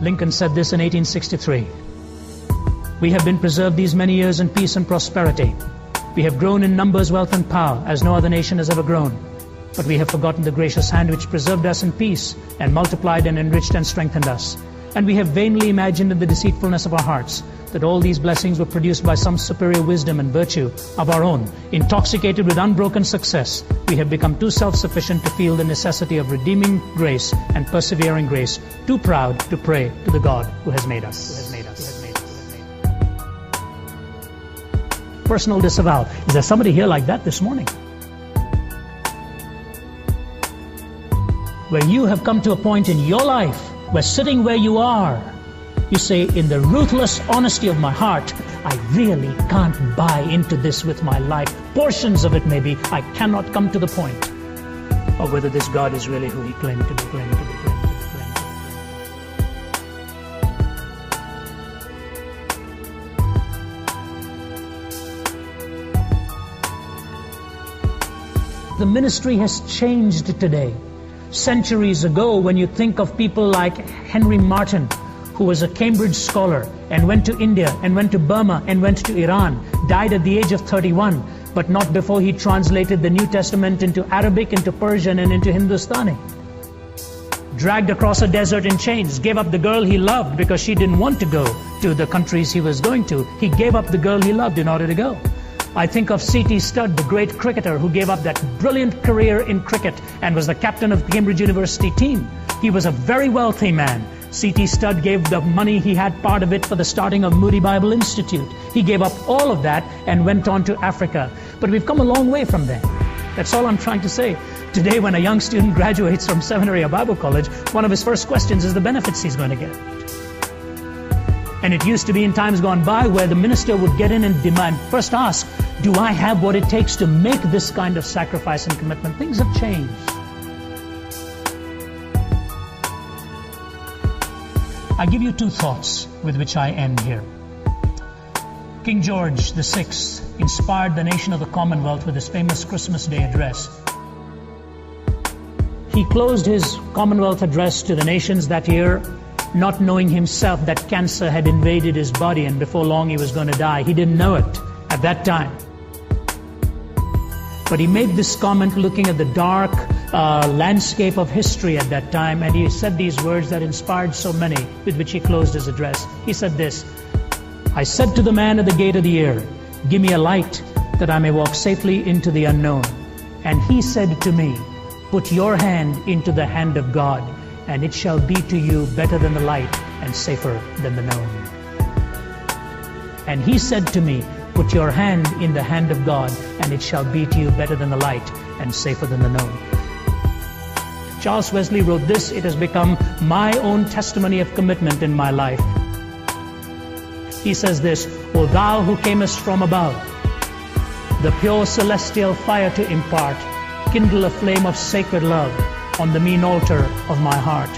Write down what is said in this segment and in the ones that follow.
Lincoln said this in 1863. We have been preserved these many years in peace and prosperity. We have grown in numbers, wealth, and power as no other nation has ever grown. But we have forgotten the gracious hand which preserved us in peace and multiplied and enriched and strengthened us. And we have vainly imagined in the deceitfulness of our hearts that all these blessings were produced by some superior wisdom and virtue of our own. Intoxicated with unbroken success, we have become too self-sufficient to feel the necessity of redeeming grace and persevering grace, too proud to pray to the God who has made us. Personal disavowal. Is there somebody here like that this morning? Where you have come to a point in your life where sitting where you are, you say, in the ruthless honesty of my heart, I really can't buy into this with my life. Portions of it maybe, I cannot come to the point of whether this God is really who he claimed to be. The ministry has changed today. Centuries ago, when you think of people like Henry Martyn, who was a Cambridge scholar and went to India and went to Burma and went to Iran, died at the age of 31, but not before he translated the New Testament into Arabic, into Persian, and into Hindustani. Dragged across a desert in chains, gave up the girl he loved because she didn't want to go to the countries he was going to. He gave up the girl he loved in order to go. I think of C.T. Studd, the great cricketer who gave up that brilliant career in cricket and was the captain of the Cambridge University team. He was a very wealthy man. C.T. Studd gave the money he had, part of it, for the starting of Moody Bible Institute. He gave up all of that and went on to Africa. But we've come a long way from there. That's all I'm trying to say. Today, when a young student graduates from seminary or Bible college, one of his first questions is the benefits he's going to get. And it used to be in times gone by where the minister would get in and demand, first ask, do I have what it takes to make this kind of sacrifice and commitment? Things have changed. I give you two thoughts with which I end here. King George VI inspired the nation of the Commonwealth with his famous Christmas Day address. He closed his Commonwealth address to the nations that year, not knowing himself that cancer had invaded his body and before long he was going to die. He didn't know it at that time. But he made this comment looking at the dark landscape of history at that time, and he said these words that inspired so many, with which he closed his address. He said this, I said to the man at the gate of the ear, give me a light that I may walk safely into the unknown. And he said to me, put your hand into the hand of God, and it shall be to you better than the light and safer than the known. And he said to me, put your hand in the hand of God, and it shall be to you better than the light and safer than the known. Charles Wesley wrote this, it has become my own testimony of commitment in my life. He says this, O thou who camest from above, the pure celestial fire to impart, kindle a flame of sacred love on the mean altar of my heart.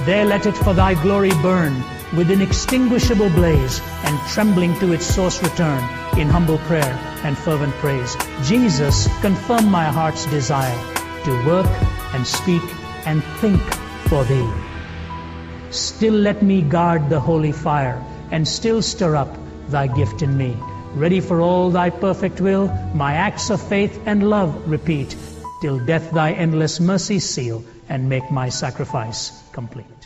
There let it for thy glory burn with inextinguishable blaze, and trembling to its source return in humble prayer and fervent praise. Jesus, confirm my heart's desire to work and speak and think for thee. Still let me guard the holy fire, and still stir up thy gift in me. Ready for all thy perfect will, my acts of faith and love repeat, till death thy endless mercy seal, and make my sacrifice complete.